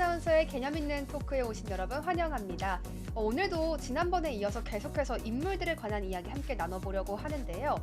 아나운서의 개념 있는 토크에 오신 여러분 환영합니다. 오늘도 지난번에 이어서 계속해서 인물들에 관한 이야기 함께 나눠보려고 하는데요.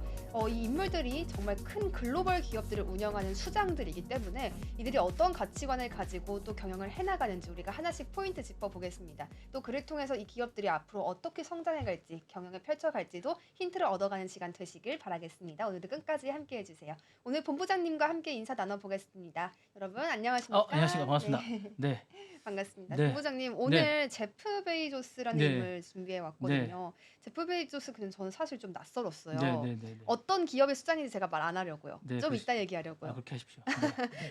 이 인물들이 정말 큰 글로벌 기업들을 운영하는 수장들이기 때문에 이들이 어떤 가치관을 가지고 또 경영을 해나가는지 우리가 하나씩 포인트 짚어보겠습니다. 또 그를 통해서 이 기업들이 앞으로 어떻게 성장해갈지, 경영을 펼쳐갈지도 힌트를 얻어가는 시간 되시길 바라겠습니다. 오늘도 끝까지 함께해 주세요. 오늘 본부장님과 함께 인사 나눠보겠습니다. 여러분 안녕하십니까? 안녕하십니까. 반갑습니다. 네. 네. 반갑습니다. 네. 본부장님 네. 오늘 제프 베이조스라는 네. 인물 준비해 왔거든요. 제프 베이조스 그는 저는 사실 좀 낯설었어요. 네네네. 어떤 기업의 수장인지 제가 말 안 하려고요. 네, 좀 그러시- 이따 얘기하려고요. 그렇게 하십시오.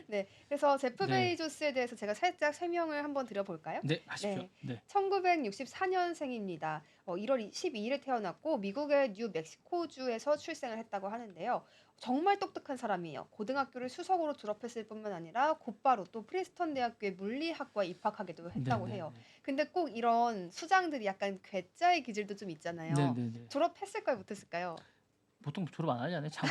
네. 네, 그래서 제프 네. 베이조스에 대해서 제가 살짝 설명을 한번 드려볼까요? 네, 하십시오. 네. 네. 1964년생입니다. 1월 12일에 태어났고 미국의 뉴멕시코주에서 출생을 했다고 하는데요. 정말 똑똑한 사람이에요. 고등학교를 수석으로 졸업했을 뿐만 아니라 곧바로 또 프린스턴 대학교의 물리학과에 입학하기도 했다고 네네네. 해요. 근데 꼭 이런 수장들이 약간 괴짜의 기질도 좀 있잖아요. 네네네. 졸업했을까요, 못했을까요? 보통 졸업 안 하잖아요. 참.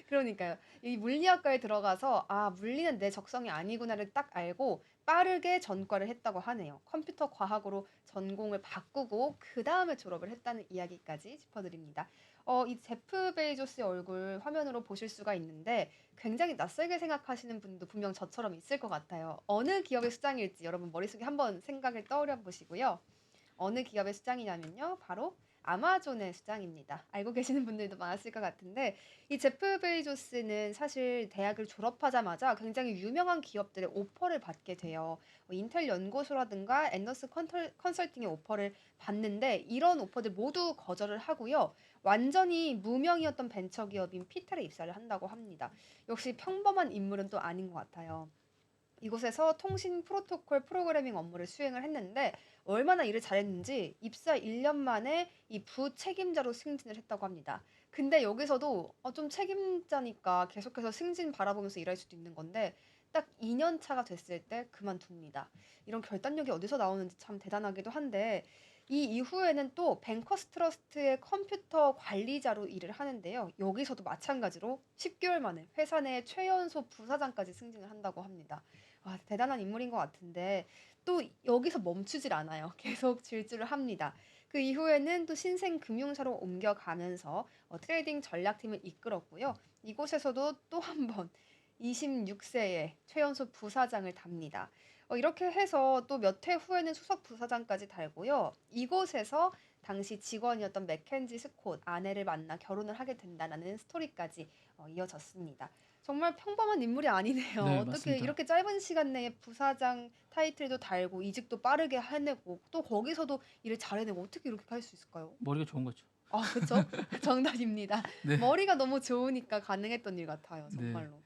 그러니까요. 이 물리학과에 들어가서 물리는 내 적성이 아니구나를 딱 알고 빠르게 전과를 했다고 하네요. 컴퓨터 과학으로 전공을 바꾸고 그다음에 졸업을 했다는 이야기까지 짚어드립니다. 이 제프 베이조스의 얼굴 화면으로 보실 수가 있는데 굉장히 낯설게 생각하시는 분도 분명 저처럼 있을 것 같아요. 어느 기업의 수장일지 여러분 머릿속에 한번 생각을 떠올려 보시고요. 어느 기업의 수장이냐면요. 바로 아마존의 수장입니다. 알고 계시는 분들도 많았을 것 같은데 이 제프 베이조스는 사실 대학을 졸업하자마자 굉장히 유명한 기업들의 오퍼를 받게 돼요. 인텔 연구소라든가 앤더슨 컨설팅의 오퍼를 받는데 이런 오퍼들 모두 거절을 하고요. 완전히 무명이었던 벤처기업인 피텔에 입사를 한다고 합니다. 역시 평범한 인물은 또 아닌 것 같아요. 이곳에서 통신 프로토콜 프로그래밍 업무를 수행을 했는데 얼마나 일을 잘했는지 입사 1년 만에 이 부책임자로 승진을 했다고 합니다. 근데 여기서도 좀 책임자니까 계속해서 승진 바라보면서 일할 수도 있는 건데 딱 2년 차가 됐을 때 그만둡니다. 이런 결단력이 어디서 나오는지 참 대단하기도 한데 이 이후에는 또 뱅커스 트러스트의 컴퓨터 관리자로 일을 하는데요. 여기서도 마찬가지로 10개월 만에 회사 내 최연소 부사장까지 승진을 한다고 합니다. 와, 대단한 인물인 것 같은데 또 여기서 멈추질 않아요. 계속 질주를 합니다. 그 이후에는 또 신생 금융사로 옮겨가면서 트레이딩 전략팀을 이끌었고요. 이곳에서도 또 한 번 26세에 최연소 부사장을 답니다. 이렇게 해서 또 몇 해 후에는 수석 부사장까지 달고요. 이곳에서 당시 직원이었던 맥켄지 스콧 아내를 만나 결혼을 하게 된다는 스토리까지 이어졌습니다. 정말 평범한 인물이 아니네요. 네, 어떻게 맞습니다. 이렇게 짧은 시간 내에 부사장 타이틀도 달고 이직도 빠르게 해내고 또 거기서도 일을 잘해내고 어떻게 이렇게 할 수 있을까요? 머리가 좋은 거죠. 그렇죠. 정답입니다. 네. 머리가 너무 좋으니까 가능했던 일 같아요. 네. 정말로.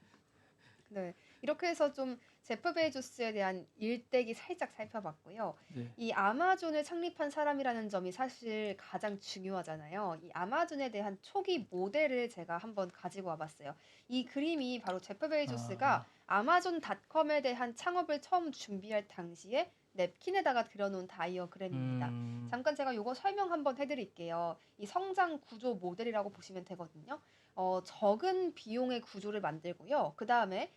네. 이렇게 해서 좀 제프 베이조스에 대한 일대기 살짝 살펴봤고요. 네. 이 아마존을 창립한 사람이라는 점이 사실 가장 중요하잖아요. 이 아마존에 대한 초기 모델을 제가 한번 가지고 와봤어요. 이 그림이 바로 제프 베이조스가 아마존닷컴에 대한 창업을 처음 준비할 당시에 냅킨에다가 그려놓은 다이어그램입니다. 잠깐 제가 이거 설명 한번 해드릴게요. 이 성장 구조 모델이라고 보시면 되거든요. 적은 비용의 구조를 만들고요. 그 다음에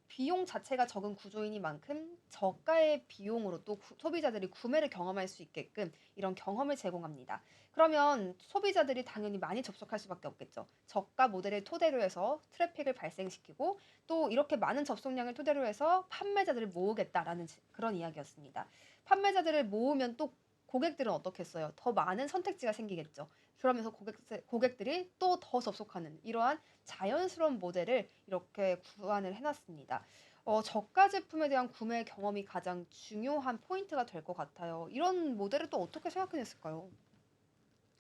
비용 자체가 적은 구조이니만큼 저가의 비용으로 또 소비자들이 구매를 경험할 수 있게끔 이런 경험을 제공합니다. 그러면 소비자들이 당연히 많이 접속할 수밖에 없겠죠. 저가 모델을 토대로 해서 트래픽을 발생시키고 또 이렇게 많은 접속량을 토대로 해서 판매자들을 모으겠다라는 그런 이야기였습니다. 판매자들을 모으면 또 고객들은 어떻겠어요? 더 많은 선택지가 생기겠죠. 그러면서 고객들이 또 더 접속하는 이러한 자연스러운 모델을 이렇게 구안을 해놨습니다. 저가 제품에 대한 구매 경험이 가장 중요한 포인트가 될 것 같아요. 이런 모델을 또 어떻게 생각해냈을까요?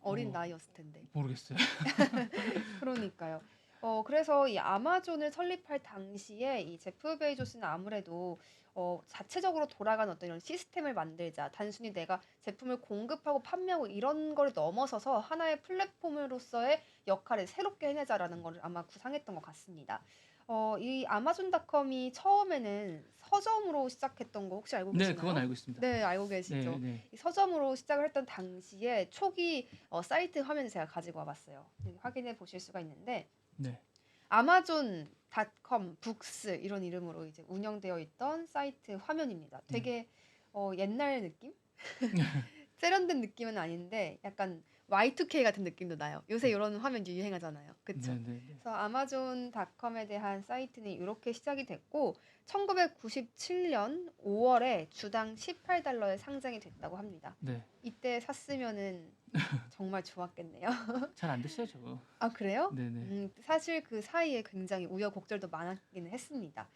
어린 나이였을 텐데. 모르겠어요. 그러니까요. 그래서 이 아마존을 설립할 당시에 이 제프 베이조스는 아무래도 자체적으로 돌아가는 어떤 이런 시스템을 만들자. 단순히 내가 제품을 공급하고 판매하고 이런 걸 넘어서서 하나의 플랫폼으로서의 역할을 새롭게 해내자라는 걸 아마 구상했던 것 같습니다. 이 아마존닷컴이 처음에는 서점으로 시작했던 거 혹시 알고 네, 계시나요? 그건 알고 있습니다. 네, 알고 계시죠. 네, 네. 이 서점으로 시작을 했던 당시에 초기 사이트 화면을 제가 가지고 와봤어요. 확인해 보실 수가 있는데 네. 아마존 닷컴, 북스 이런 이름으로 이제 운영되어 있던 사이트 화면입니다. 네. 되게 옛날 느낌? 세련된 느낌은 아닌데 약간 Y2K 같은 느낌도 나요. 요새 이런 화면 유행하잖아요. 그쵸? 네네네. 그래서 아마존닷컴에 대한 사이트는 이렇게 시작이 됐고 1997년 5월에 주당 18달러에 상장이 됐다고 합니다. 네. 이때 샀으면은 정말 좋았겠네요. 잘 안 됐어요, 저거. 아, 그래요? 네네. 사실 그 사이에 굉장히 우여곡절도 많았기는 했습니다.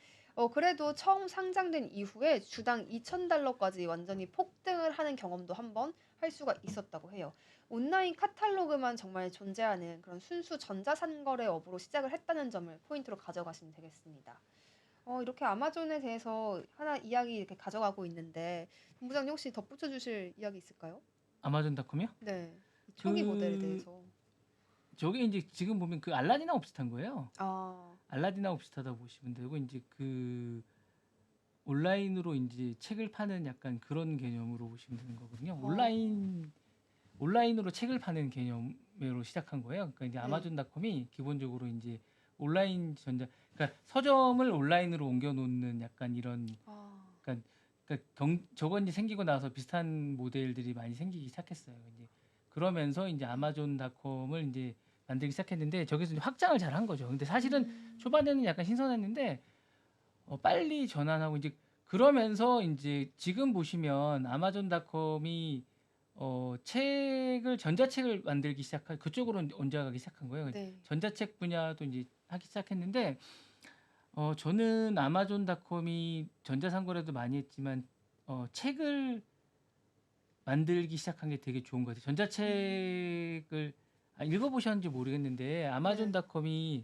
그래도 처음 상장된 이후에 주당 2,000달러까지 완전히 폭등을 하는 경험도 한번 할 수가 있었다고 해요. 온라인 카탈로그만 정말 존재하는 그런 순수 전자상거래 업으로 시작을 했다는 점을 포인트로 가져가시면 되겠습니다. 이렇게 아마존에 대해서 하나 이야기 이렇게 가져가고 있는데, 본부장님 혹시 덧붙여 주실 이야기 있을까요? 아마존닷컴이요? 네. 이 초기 모델에 그 대해서. 저게 이제 지금 보면 그 알라딘하고 비슷한 거예요. 아, 알라딘하고 비슷하다고 보시면 되고 이제 그 온라인으로 이제 책을 파는 약간 그런 개념으로 보시면 되는 거거든요. 어, 온라인으로 책을 파는 개념으로 시작한 거예요. 그러니까 이제 네. 아마존닷컴이 기본적으로 이제 온라인 그러니까 서점을 온라인으로 옮겨 놓는 약간 이런 아, 그러니까 저건 이제 생기고 나서 비슷한 모델들이 많이 생기기 시작했어요. 이제 그러면서 이제 아마존닷컴을 이제 만들기 시작했는데 저기서 이제 확장을 잘 한 거죠. 근데 사실은 음, 초반에는 약간 신선했는데 빨리 전환하고 이제 그러면서 이제 지금 보시면 아마존닷컴이 책을 전자책을 만들기 시작한 그쪽으로 옮겨가기 시작한 거예요. 네. 전자책 분야도 이제 하기 시작했는데 저는 아마존닷컴이 전자상거래도 많이 했지만 책을 만들기 시작한 게 되게 좋은 것 같아요. 음, 전자책을 읽어보셨는지 모르겠는데 네. 아마존닷컴이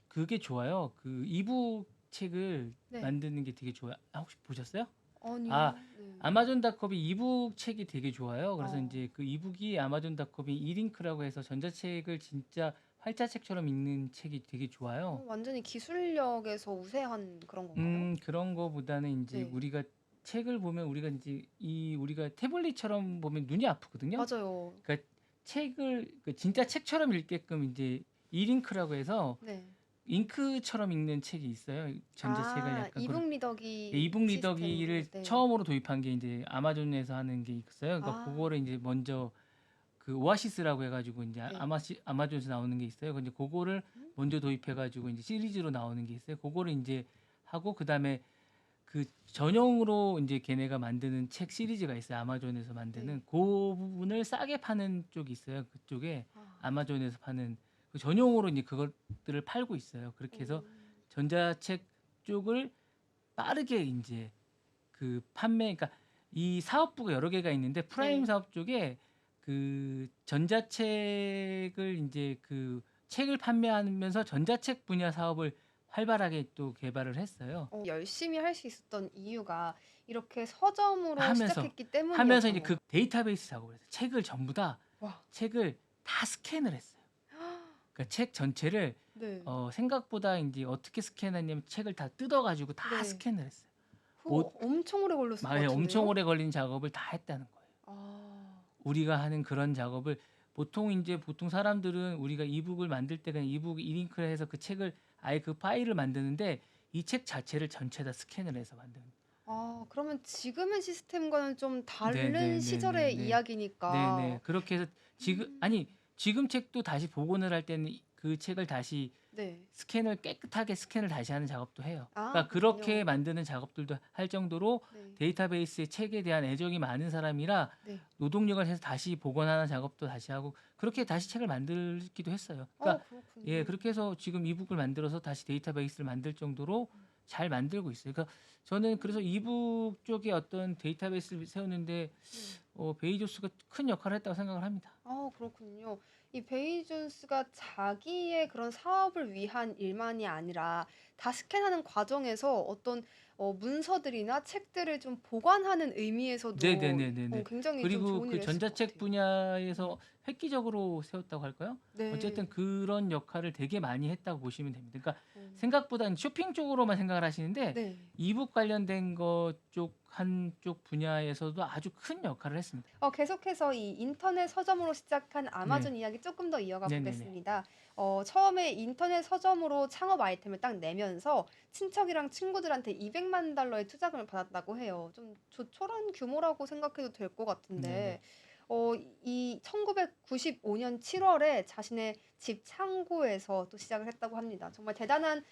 그게 좋아요. 그 이북 책을 네. 만드는 게 되게 좋아요. 혹시 보셨어요? 아, 아니요. 네. 아마존닷컴이 이북 책이 되게 좋아요. 그래서 어, 이제 그 이북이 아마존닷컴이 이링크라고 해서 전자책을 진짜 활자책처럼 읽는 책이 되게 좋아요. 완전히 기술력에서 우세한 그런 건가요? 그런 거보다는 이제 네. 우리가 책을 보면 우리가 이제 우리가 태블릿처럼 보면 눈이 아프거든요. 맞아요. 그러니까 책을 진짜 책처럼 읽게끔 이제 이링크라고 해서 네. 잉크처럼 읽는 책이 있어요. 전자책을 아, 약간 그런 이북 리더기 이북 시스템으로. 리더기를 네. 처음으로 도입한 게 이제 아마존에서 하는 게 있어요. 그러니까 아, 그거를 이제 먼저 그 오아시스라고 해가지고 이제 네. 아마존에서 나오는 게 있어요. 근데 그거를 음? 먼저 도입해가지고 이제 시리즈로 나오는 게 있어요. 그거를 이제 하고 그다음에 그 전용으로 이제 걔네가 만드는 책 시리즈가 있어요. 아마존에서 네. 만드는 그 부분을 싸게 파는 쪽이 있어요. 그쪽에 아, 아마존에서 파는 그 전용으로 이제 그것들을 팔고 있어요. 그렇게 해서 음, 전자책 쪽을 빠르게 이제 그 판매, 그러니까 이 사업부가 여러 개가 있는데 프라임 네. 사업 쪽에 그 전자책을 이제 그 책을 판매하면서 전자책 분야 사업을 활발하게 또 개발을 했어요. 열심히 할 수 있었던 이유가 이렇게 서점으로 하면서 시작했기 하면서 때문이었던 이제 그 건가요? 데이터베이스 작업을 했어요. 와. 책을 다 스캔을 했어요. 그러니까 책 전체를 네. 생각보다 이제 어떻게 스캔했냐면 책을 다 뜯어가지고 다 네. 스캔을 했어요. 그거 엄청 오래 걸렸을 것 엄청 같은데요? 오래 걸린 작업을 다 했다는 거예요. 아, 우리가 하는 그런 작업을 보통 사람들은 우리가 이북을 만들 때 그냥 이북 이링크를 해서 그 책을 아예 그 파일을 만드는데 이 책 자체를 전체 다 스캔을 해서 만드는. 그러면 지금의 시스템과는 좀 다른 시절의 네네네네네. 네네. 이야기니까. 그렇게 해서 음, 지금 책도 다시 복원을 할 때는 그 책을 다시 네. 깨끗하게 스캔을 다시 하는 작업도 해요. 아, 그러니까 그렇게 그렇군요. 만드는 작업들도 할 정도로 네. 데이터베이스의 책에 대한 애정이 많은 사람이라 네. 노동력을 해서 다시 복원하는 작업도 다시 하고 그렇게 다시 책을 만들기도 했어요. 그러니까 예, 그렇군요. 그렇게 해서 지금 이북을 만들어서 다시 데이터베이스를 만들 정도로 잘 만들고 있어요. 그러니까 저는 그래서 이북 쪽에 어떤 데이터베이스를 세우는데 네. 베이조스가 큰 역할을 했다고 생각을 합니다. 그렇군요. 이 베이존스가 자기의 그런 사업을 위한 일만이 아니라 다 스캔하는 과정에서 어떤 문서들이나 책들을 좀 보관하는 의미에서도 네네네네네. 굉장히 좀 그리고 좋은 그 일을 했을 것 전자책 같아요. 분야에서 획기적으로 세웠다고 할까요? 어쨌든 네. 그런 역할을 되게 많이 했다고 보시면 됩니다. 그러니까 어, 생각보다는 쇼핑 쪽으로만 생각을 하시는데 네. 이북 관련된 것 쪽 한쪽 분야에서도 아주 큰 역할을 했습니다. 계속해서 이 인터넷 서점으로 시작한 네, 아마존 이야기 조금 더 이어가 네네네. 보겠습니다. 처음에 인터넷 서점으로 창업 아이템을 딱 내면서 친척이랑 친구들한테 200만 달러의 투자금을 받았다고 해요. 좀 조촐한 규모라고 생각해도 될 것 네네. 같은데, 이 1995년 7월에 자신의 집 창고에서 또 시작을 했다고 합니다. 정말 대단한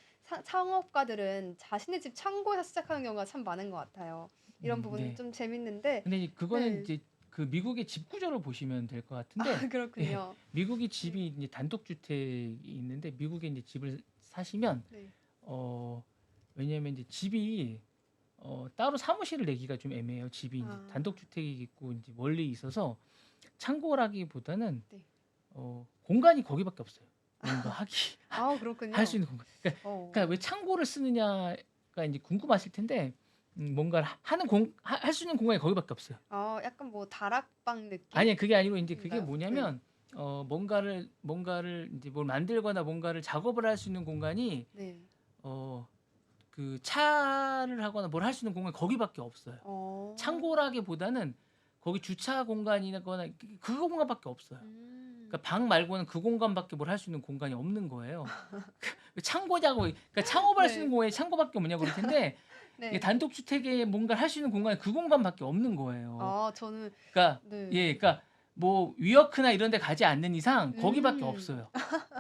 창업가들은 자신의 집 창고에서 시작하는 경우가 참 많은 것 같아요. 이런 부분 네. 좀 재밌는데, 근데 이제 그거는 네. 이제 그 미국의 집 구조를 보시면 될 것 아, 같은데, 예, 그렇군요. 미국이 네. 집이 이제 단독 주택이 있는데 미국에 이제 집을 사시면 네. 어 왜냐면 이제 집이 따로 사무실을 내기가 좀 애매해요. 집이 이제 단독 아, 주택이 있고 이제 멀리 있어서 창고라기보다는 네. 공간이 거기밖에 없어요. 뭔가 하기 아, 할 수 그렇군요. 있는 공간. 그러니까, 어. 그러니까 왜 창고를 쓰느냐가 이제 궁금하실 텐데 뭔가를 하는 할 수 있는 공간이 거기밖에 없어요. 아, 약간 뭐 다락방 아니 그게 아니고 이제 그게 느낌인가요? 네. 뭐냐면 뭔가를 이제 뭘 만들거나 뭔가를 작업을 할 수 있는 공간이 네. 어 그 차를 하거나 뭘 할 수 있는 공간이 거기밖에 없어요. 어. 창고라기보다는 거기 주차 공간이거나 그 공간밖에 없어요. 음. 그러니까 방 말고는 그 공간밖에 뭘 할 수 있는 공간이 없는 거예요. 창고냐고 그러니까 창업할 수 있는 네. 공간이 창고밖에 없냐고 그럴 텐데 이게 네. 단독 주택에 뭔가를 할 수 있는 공간이 그 공간밖에 없는 거예요. 아, 저는 그러니까 네. 예, 그러니까 뭐 위워크나 이런 데 가지 않는 이상 거기밖에 음. 없어요.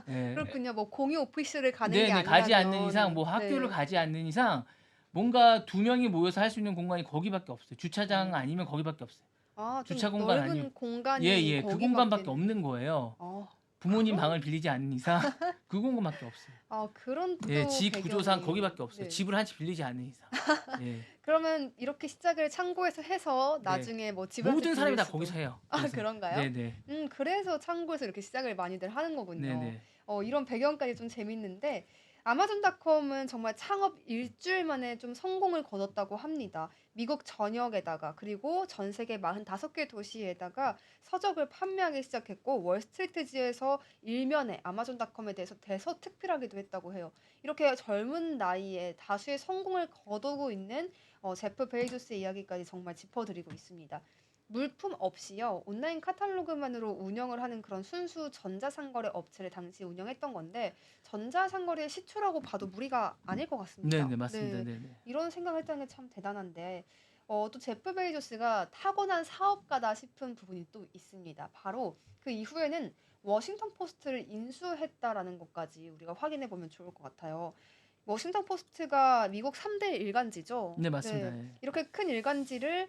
예. 그렇군요. 뭐 공유 오피스를 가는 게 네네. 가지 않는 이상 아니라면 뭐 학교를 네. 가지 않는 이상 뭔가 두 명이 모여서 할 수 있는 공간이 거기밖에 없어요. 주차장 어. 아니면 거기밖에 없어요. 아, 주차 좀 공간 아니면 넓은 공간이 예예. 그 공간밖에 거기밖에는 없는 거예요. 어, 부모님 그런 방을 빌리지 않는 이상 그 공간밖에 없어요. 그런 예. 또 집 구조상 배경이 거기밖에 없어요. 네. 집을 한 채 빌리지 않는 이상. 예. 그러면 이렇게 시작을 창고에서 해서 네. 나중에 뭐 집을 한 채 모든 사람이 빌릴 다 거기서 수도 해요. 아, 그래서 그런가요? 네네. 그래서 창고에서 이렇게 시작을 많이들 하는 거군요. 네네. 이런 배경까지 좀 재밌는데 아마존닷컴은 정말 창업 일주일 만에 좀 성공을 거뒀다고 합니다. 미국 전역에다가 그리고 전 세계 45개 도시에다가 서적을 판매하기 시작했고 월스트리트지에서 일면에 아마존닷컴에 대해서 대서특필하기도 했다고 해요. 이렇게 젊은 나이에 다수의 성공을 거두고 있는 제프 베이조스의 이야기까지 정말 짚어드리고 있습니다. 물품 없이요. 온라인 카탈로그만으로 운영을 하는 그런 순수 전자상거래 업체를 당시 운영했던 건데 전자상거래의 시초라고 봐도 무리가 아닐 것 같습니다. 네네. 맞습니다. 네. 네네. 이런 생각을 했다는 게 참 대단한데 또 제프 베이조스가 타고난 사업가다 싶은 부분이 또 있습니다. 바로 그 이후에는 워싱턴 포스트를 인수했다라는 것까지 우리가 확인해 보면 좋을 것 같아요. 워싱턴 포스트가 미국 3대 일간지죠. 네 맞습니다. 네. 예. 이렇게 큰 일간지를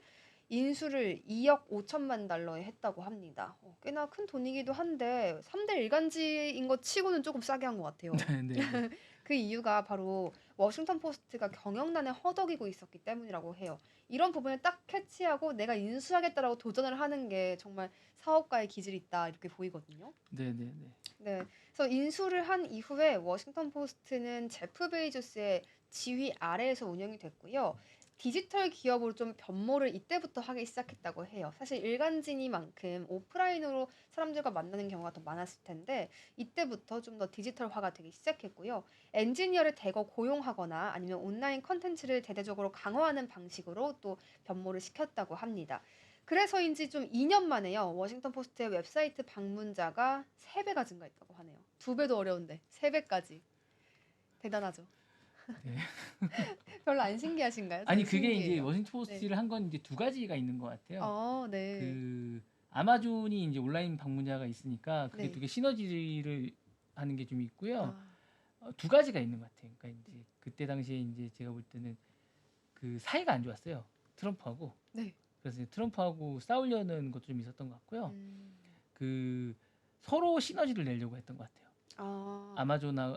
인수를 2억 5천만 달러에 했다고 합니다. 꽤나 큰 돈이기도 한데 3대 일간지인 것 치고는 조금 싸게 한 것 같아요. 네네네. 그 이유가 바로 워싱턴 포스트가 경영난에 허덕이고 있었기 때문이라고 해요. 이런 부분을 딱 캐치하고 내가 인수하겠다라고 도전을 하는 게 정말 사업가의 기질이 있다 이렇게 보이거든요. 네네네. 네. 그래서 인수를 한 이후에 워싱턴 포스트는 제프 베이조스의 지휘 아래에서 운영이 됐고요. 디지털 기업으로 좀 변모를 이때부터 하기 시작했다고 해요. 사실 일간지니만큼 오프라인으로 사람들과 만나는 경우가 더 많았을 텐데 이때부터 좀 더 디지털화가 되기 시작했고요. 엔지니어를 대거 고용하거나 아니면 온라인 컨텐츠를 대대적으로 강화하는 방식으로 또 변모를 시켰다고 합니다. 그래서인지 좀 2년 만에요. 워싱턴 포스트의 웹사이트 방문자가 3배가 증가했다고 하네요. 2배도 어려운데 3배까지. 대단하죠. 네. 별로 안 신기하신가요? 아니 전 그게 이제 신기해요. 워싱턴 네. 포스트를 한 건 이제 두 가지가 있는 것 같아요. 네. 그 아마존이 이제 온라인 방문자가 있으니까 그게 두 네. 개 시너지를 하는 게 좀 있고요. 아, 두 가지가 있는 것 같아요. 그러니까 이제 그때 당시에 이제 제가 볼 때는 그 사이가 안 좋았어요. 트럼프하고. 네. 그래서 이제 트럼프하고 싸우려는 것도 좀 있었던 것 같고요. 음. 그 서로 시너지를 내려고 했던 것 같아요. 아,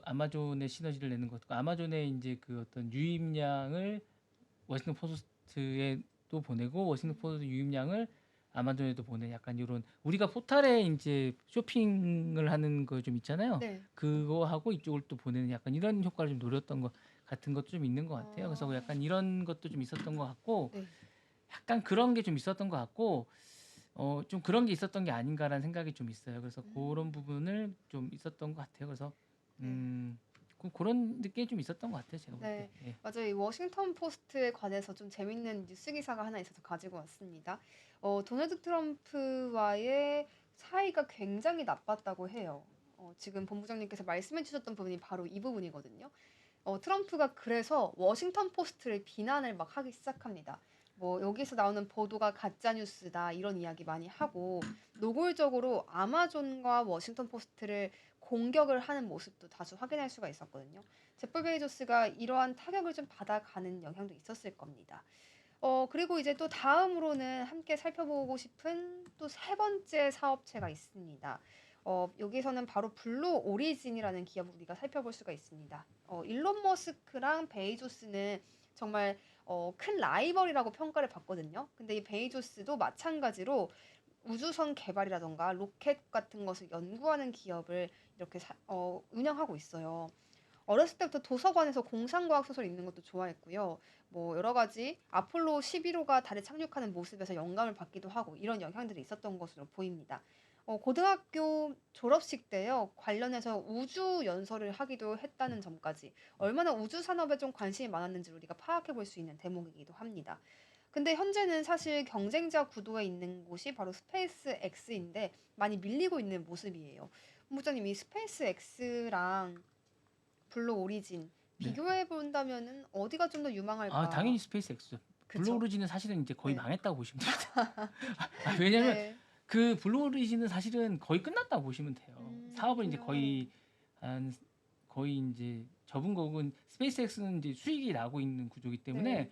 아마존의 시너지를 내는 것과 아마존의 이제 그 어떤 유입량을 워싱턴 포스트에 또 보내고 워싱턴 음. 포스트 유입량을 아마존에도 보내 약간 이런 우리가 포털에 이제 쇼핑을 하는 거 좀 있잖아요. 네. 그거 하고 이쪽을 또 보내는 약간 이런 효과를 좀 노렸던 것 같은 것도 좀 있는 것 같아요. 그래서 아, 약간 이런 것도 좀 있었던 것 같고 네. 약간 그런 게 좀 있었던 것 같고 좀 그런 게 있었던 게 아닌가라는 생각이 좀 있어요. 그래서 그런 음. 부분을 좀 있었던 것 같아요. 그래서 네. 그런 느낌이 좀 있었던 것 같아요. 제가 볼 때. 네, 예. 맞아요. 이 워싱턴 포스트에 관해서 좀 재밌는 뉴스 기사가 하나 있어서 가지고 왔습니다. 도널드 트럼프와의 사이가 굉장히 나빴다고 해요. 지금 본부장님께서 말씀해 주셨던 부분이 바로 이 부분이거든요. 트럼프가 그래서 워싱턴 포스트를 비난을 막 하기 시작합니다. 뭐 여기서 나오는 보도가 가짜 뉴스다 이런 이야기 많이 하고 노골적으로 아마존과 워싱턴 포스트를 공격을 하는 모습도 다수 확인할 수가 있었거든요. 제프 베이조스가 이러한 타격을 좀 받아가는 영향도 있었을 겁니다. 그리고 이제 또 다음으로는 함께 살펴보고 싶은 또 세 번째 사업체가 있습니다. 여기서는 바로 블루 오리진이라는 기업을 우리가 살펴볼 수가 있습니다. 일론 머스크랑 베이조스는 정말 큰 라이벌이라고 평가를 받거든요. 근데 이 베이조스도 마찬가지로 우주선 개발이라던가 로켓 같은 것을 연구하는 기업을 이렇게 운영하고 있어요. 어렸을 때부터 도서관에서 공상과학 소설 읽는 것도 좋아했고요. 뭐 여러 가지 아폴로 11호가 달에 착륙하는 모습에서 영감을 받기도 하고 이런 영향들이 있었던 것으로 보입니다. 고등학교 졸업식 때요. 관련해서 우주 연설을 하기도 했다는 점까지 얼마나 우주 산업에 좀 관심이 많았는지 우리가 파악해 볼 수 있는 대목이기도 합니다. 근데 현재는 사실 경쟁자 구도에 있는 곳이 바로 스페이스 X인데 많이 밀리고 있는 모습이에요. 본부장님, 이 스페이스 X랑 블루 오리진 네. 비교해 본다면은 어디가 좀 더 아, 유망할까? 당연히 스페이스X죠. 블루 그쵸? 오리진은 사실은 이제 거의 네. 망했다고 보시면 됩니다. 왜냐면 네. 그 블루 오리진은 사실은 거의 끝났다고 보시면 돼요. 사업을 이제 그렇군요. 거의 이제 접은 거고 스페이스X는 이제 수익이 나고 있는 구조이기 때문에 네.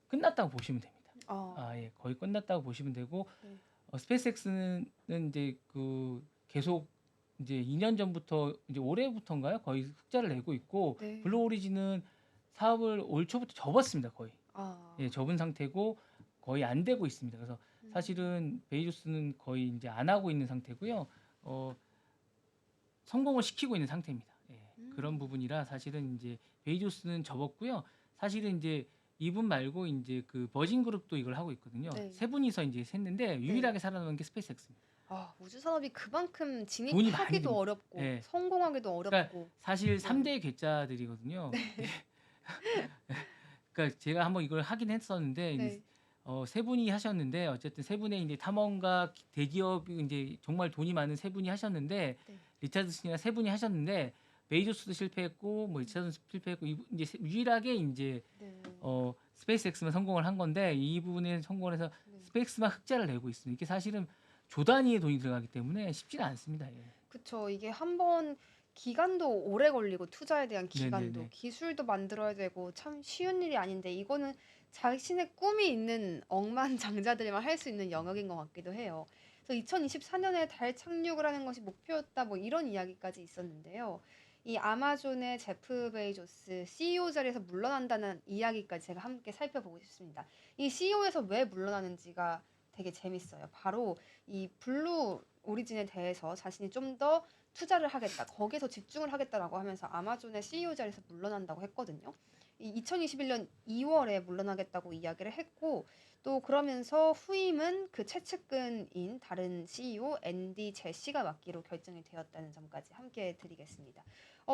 끝났다고 보시면 됩니다. 아, 예, 거의 끝났다고 보시면 되고 네. 스페이스X는 이제 그 계속 이제 2년 전부터 이제 올해부터인가요? 거의 흑자를 내고 있고 블루 네. 오리진은 사업을 올 초부터 접었습니다. 거의. 아, 예, 접은 상태고 거의 안 되고 있습니다. 그래서 음, 사실은 베이조스는 거의 이제 안 하고 있는 상태고요. 어, 성공을 시키고 있는 상태입니다. 예, 그런 음, 부분이라 사실은 이제 베이조스는 접었고요. 사실은 이제 이분 말고 이제 그 버진 그룹도 이걸 하고 있거든요. 네. 세 분이서 이제 했는데 네. 유일하게 살아남은 게 스페이스X입니다. 우주 산업이 그만큼 돈이 많이 진입하기도 듭니다. 어렵고 예. 성공하기도 그러니까 어렵고. 사실 네. 3대 괴짜들이거든요. 그러니까 제가 한번 이걸 하긴 했었는데 이제 네. 세 분이 하셨는데 어쨌든 세 분의 이제 탐험가 대기업 이제 정말 돈이 많은 세 분이 하셨는데 네. 리차드슨이나 세 분이 하셨는데 베이조스도 실패했고 뭐 음, 리차드슨 실패했고 이제 유일하게 이제 네. 스페이스X만 성공을 한 건데 이 부분에 성공을 해서 네. 스페이스만 흑자를 내고 있습니다. 이게 사실은 조 단위의 돈이 들어가기 때문에 쉽지는 않습니다. 예. 그쵸. 이게 한번 기간도 오래 걸리고 투자에 대한 기간도 네네네. 기술도 만들어야 되고 참 쉬운 일이 아닌데 이거는 자신의 꿈이 있는 억만장자들만 할 수 있는 영역인 것 같기도 해요. 그래서 2024년에 달 착륙을 하는 것이 목표였다 뭐 이런 이야기까지 있었는데요. 이 아마존의 제프 베이조스 CEO 자리에서 물러난다는 이야기까지 제가 함께 살펴보고 싶습니다. 이 CEO에서 왜 물러나는지가 되게 재밌어요. 바로 이 블루 오리진에 대해서 자신이 좀 더 투자를 하겠다. 거기서 집중을 하겠다라고 하면서 아마존의 CEO 자리에서 물러난다고 했거든요. 이 2021년 2월에 물러나겠다고 이야기를 했고 또 그러면서 후임은 그 최측근인 다른 CEO 앤디 제시가 맡기로 결정이 되었다는 점까지 함께 드리겠습니다.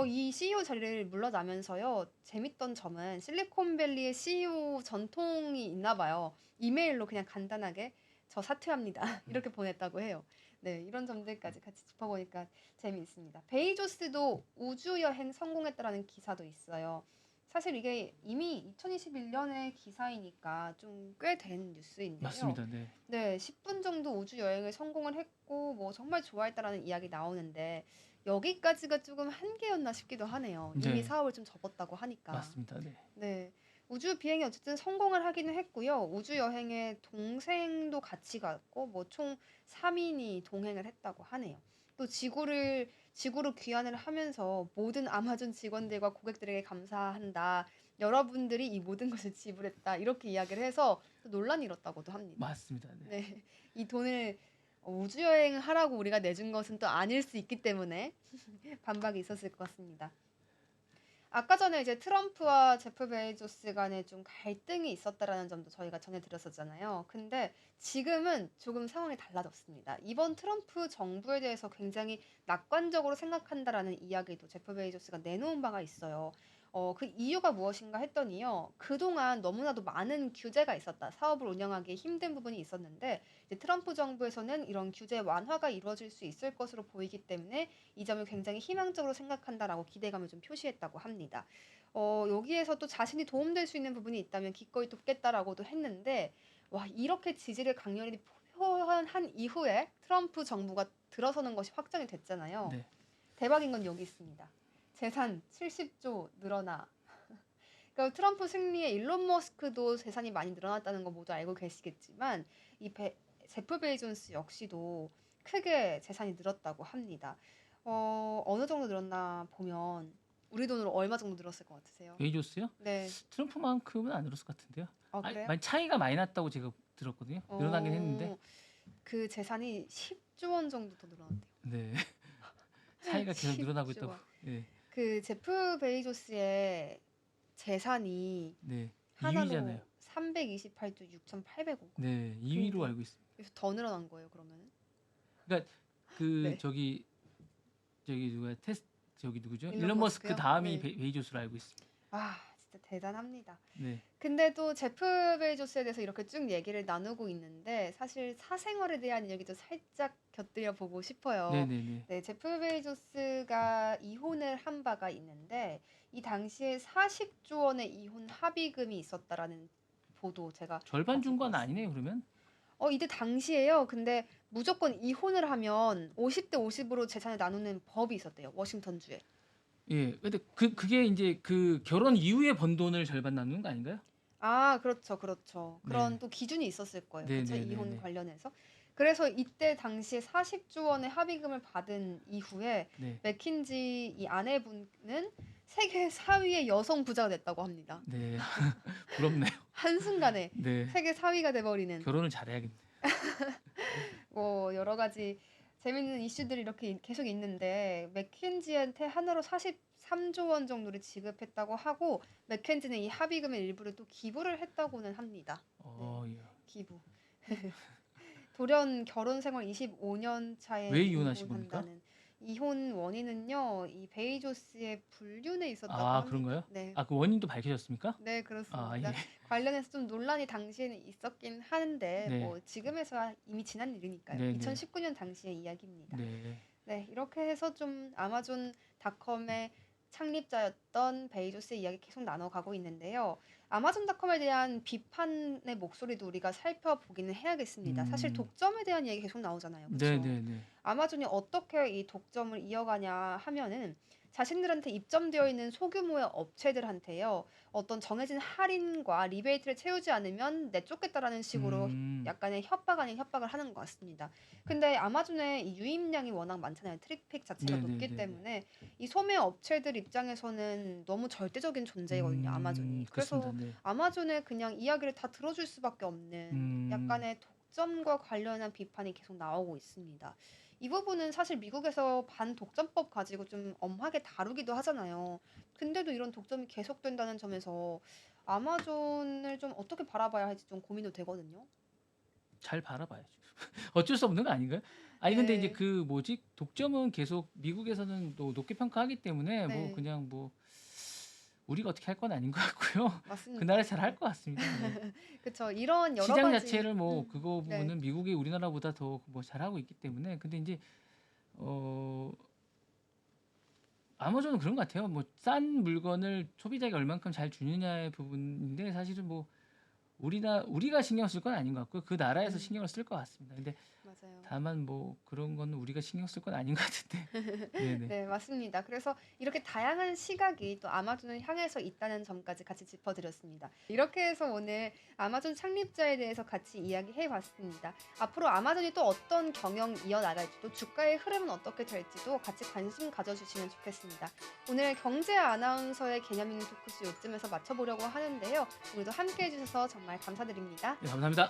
이 CEO 자리를 물러나면서요. 재밌던 점은 실리콘밸리의 CEO 전통이 있나 봐요. 이메일로 그냥 간단하게 저 사퇴합니다. 이렇게 보냈다고 해요. 네, 이런 점들까지 같이 짚어보니까 재미있습니다. 베이조스도 우주 여행 성공했다라는 기사도 있어요. 사실 이게 이미 2021년의 기사이니까 좀 꽤 된 뉴스인데요. 맞습니다. 네. 네, 10분 정도 우주 여행을 성공을 했고 뭐 정말 좋아했다라는 이야기 나오는데 여기까지가 조금 한계였나 싶기도 하네요. 이미 네. 사업을 좀 접었다고 하니까. 맞습니다. 네. 네. 우주 비행이 어쨌든 성공을 하기는 했고요. 우주 여행에 동생도 같이 갔고 뭐 총 3인이 동행을 했다고 하네요. 또 지구로 귀환을 하면서 모든 아마존 직원들과 고객들에게 감사한다. 여러분들이 이 모든 것을 지불했다. 이렇게 이야기를 해서 또 논란이 일었다고도 합니다. 맞습니다. 네. 네. 이 돈을 우주 여행을 하라고 우리가 내준 것은 또 아닐 수 있기 때문에 반박이 있었을 것 같습니다. 아까 전에 이제 트럼프와 제프 베이조스 간에 좀 갈등이 있었다라는 점도 저희가 전해드렸었잖아요. 근데 지금은 조금 상황이 달라졌습니다. 이번 트럼프 정부에 대해서 굉장히 낙관적으로 생각한다라는 이야기도 제프 베이조스가 내놓은 바가 있어요. 그 이유가 무엇인가 했더니요. 그동안 너무나도 많은 규제가 있었다. 사업을 운영하기 힘든 부분이 있었는데 이제 트럼프 정부에서는 이런 규제 완화가 이루어질 수 있을 것으로 보이기 때문에 이 점을 굉장히 희망적으로 생각한다라고 기대감을 좀 표시했다고 합니다. 여기에서 또 자신이 도움될 수 있는 부분이 있다면 기꺼이 돕겠다라고도 했는데 와, 이렇게 지지를 강렬히 표현한 이후에 트럼프 정부가 들어서는 것이 확정이 됐잖아요. 네. 대박인 건 여기 있습니다. 재산 70조 늘어나. 그러니까 트럼프 승리에 일론 머스크도 재산이 많이 늘어났다는 거 모두 알고 계시겠지만 제프 베이존스 역시도 크게 재산이 늘었다고 합니다. 어느 정도 늘었나 보면 우리 돈으로 얼마 정도 늘었을 것 같으세요? 베이조스요? 네. 트럼프만큼은 안 늘었을 것 같은데요. 그래요? 많이 차이가 많이 났다고 제가 들었거든요. 늘어나긴 했는데. 그 재산이 10조 원 정도 더 늘어났대요. 네. 차이가 계속 늘어나고 10조 있다고. 원. 네. 그 제프 베이조스의 재산이 네. 하나로 2위잖아요. 328조 6,800억. 네. 2위로 근데 알고 있습니다. 그래서 더 늘어난 거예요, 그러면은? 그러니까 그 네. 저기 누구야? 저기 누구죠? 일론 일론 머스크 머스크요? 다음이 네. 베이조스로 알고 있습니다. 진짜 대단합니다. 네. 근데 또 제프 베이조스에 대해서 이렇게 쭉 얘기를 나누고 있는데 사실 사생활에 대한 얘기도 살짝 곁들여 보고 싶어요. 네네네. 네, 제프 베이조스가 이혼을 한 바가 있는데 이 당시에 40조 원의 이혼 합의금이 있었다라는 보도 제가 절반 준 가지고 건 아니네요, 왔습니다. 그러면? 이때 당시에요. 근데 무조건 이혼을 하면 50대 50으로 재산을 나누는 법이 있었대요. 워싱턴주에. 예. 근데 그게 이제 그 결혼 이후에 번 돈을 절반 나누는 거 아닌가요? 그렇죠, 그렇죠. 네. 그런 또 기준이 있었을 거예요. 그쵸? 네네네네. 이혼 관련해서. 그래서 이때 당시에 40조 원의 합의금을 받은 이후에 네. 맥킨지 이 아내분은 세계 4위의 여성 부자가 됐다고 합니다. 네. 부럽네요. 한순간에 네. 세계 4위가 돼버리는 결혼을 잘해야겠네. 여러 가지 재밌는 이슈들이 이렇게 계속 있는데 맥킨지한테 하나로 43조 원 정도를 지급했다고 하고 맥킨지는 이 합의금의 일부를 또 기부를 했다고는 합니다. 예. 기부. 돌연 결혼 생활 25년 차에 왜 이혼하신 겁니까? 이혼한다는 이혼 원인은요, 이 베이조스의 불륜에 있었다고 합니다. 그런가요? 네. 그 원인도 밝혀졌습니까? 네, 그렇습니다. 예. 관련해서 좀 논란이 당시에는 있었긴 하는데 네. 뭐 지금에서야 이미 지난 일이니까요. 네네. 2019년 당시의 이야기입니다. 네. 네, 이렇게 해서 좀 아마존닷컴의 창립자였던 베이조스의 이야기 계속 나눠가고 있는데요. 아마존닷컴에 대한 비판의 목소리도 우리가 살펴보기는 해야겠습니다. 사실 독점에 대한 얘기 계속 나오잖아요. 그렇죠? 네네네. 아마존이 어떻게 이 독점을 이어가냐 하면은 자신들한테 입점되어 있는 소규모의 업체들한테요. 어떤 정해진 할인과 리베이트를 채우지 않으면 내쫓겠다라는 식으로 약간의 협박 아닌 협박을 하는 것 같습니다. 근데 아마존의 이 유입량이 워낙 많잖아요. 트래픽 자체가 높기 네네네네. 때문에 이 소매 업체들 입장에서는 너무 절대적인 존재거든요. 아마존이. 그래서 그렇습니다. 네. 아마존의 그냥 이야기를 다 들어줄 수밖에 없는 약간의 독점과 관련한 비판이 계속 나오고 있습니다. 이 부분은 사실 미국에서 반독점법 가지고 좀 엄하게 다루기도 하잖아요. 근데도 이런 독점이 계속된다는 점에서 아마존을 좀 어떻게 바라봐야 할지 좀 고민도 되거든요. 잘 바라봐야죠. 어쩔 수 없는 거 아닌가요? 근데 이제 네. 독점은 계속 미국에서는 또 높게 평가하기 때문에 뭐 네. 그냥 뭐 우리가 어떻게 할 건 아닌 것 같고요. 그 맞습니다. 나라 잘 할 것 같습니다. 네. 그쵸. 이런 여러 시장 가지 자체를 그거 네. 부분은 미국이 우리나라보다 더 뭐 잘하고 있기 때문에. 근데 이제 아마존은 그런 것 같아요. 뭐 싼 물건을 소비자에게 얼만큼 잘 주느냐의 부분인데 사실은 뭐 우리가 신경 쓸 건 아닌 것 같고요. 그 나라에서 신경을 쓸 것 같습니다. 근데 맞아요. 다만 뭐 그런 거는 우리가 신경 쓸 건 아닌 것 같은데. 네네. 네, 맞습니다. 그래서 이렇게 다양한 시각이 또 아마존을 향해서 있다는 점까지 같이 짚어드렸습니다. 이렇게 해서 오늘 아마존 창립자에 대해서 같이 이야기해봤습니다. 앞으로 아마존이 또 어떤 경영 이어나갈지 또 주가의 흐름은 어떻게 될지도 같이 관심 가져주시면 좋겠습니다. 오늘 경제 아나운서의 개념 있는 토크쇼 요쯤에서 마쳐보려고 하는데요. 오늘도 함께 해주셔서 정말 감사드립니다. 네, 감사합니다.